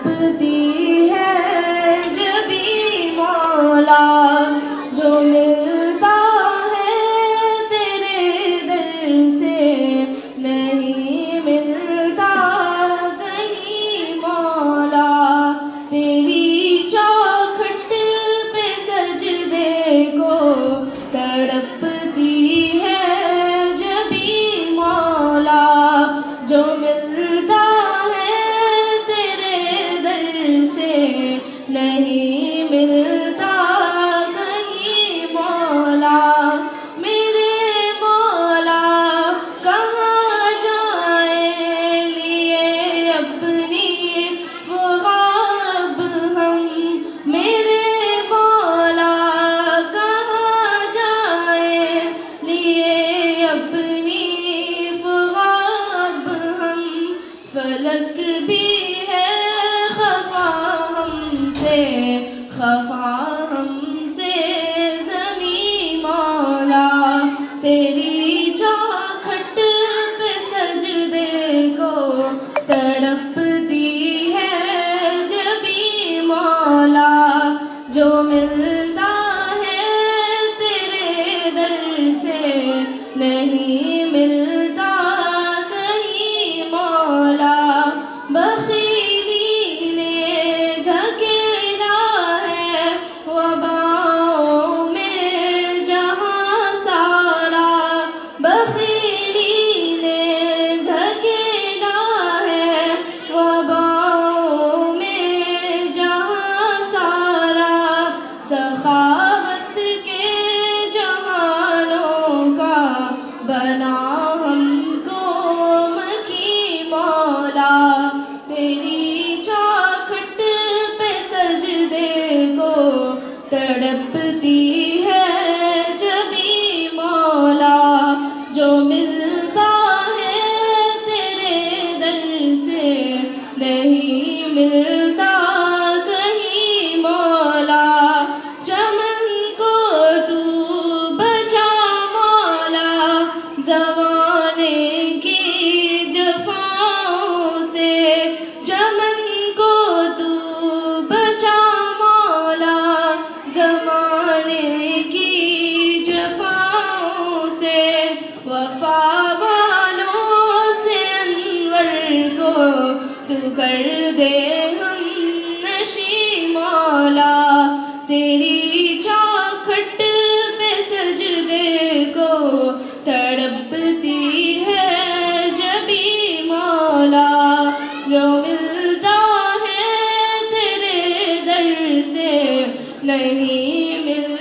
تڑپتی ہے جبھی مولا، جو ملتا ہے تیرے در سے نہیں ملتا کہیں مولا، تیری چوکھٹ پہ سجدے کو تڑپتی ہے جبھی مولا، جو ملتا ہے تیرے در سے نہیں ملتا کہیں مولا، میرے مولا کہاں جائیں لیے اپنی خواب ہم، میرے مولا کہاں جائیں لیے اپنی خواب ہم، فلک بھی ہے خفا ہم سے، خفا ہم سے زمیں مولا، تیری چوکھٹ پہ سجدے کو تڑپتی ہے جبھی مولا، جو ملتا ہے تیرے در سے نہیں ملتا کہیں مولا، بخیلی نے دھکیلا ہے وباؤں میں جہاں سارا، بخیلی نے دھکیلا ہے وباؤں میں جہاں سارا، سخاوت کے جہانوں کا بنا ہم کو مکی مولا، تیری چوکھٹ پہ سجدے کو تڑپتی ہے جبھی مولا، جو ملتا ہے تیرے در سے نہیں ملتا کہیں مولا، چمن کو تو بچا مولا زمانے کی جفاؤں سے، چمن کو تو بچا مولا زمانے کی جفاؤں سے، وفا والوں سے انور کو تو کر دے ہم نشیں مولا، تیری چوکھٹ پہ سجدے کو تڑپتی ہے جبھی مولا، جو ملتا ہے تیرے در سے نہیں ملتا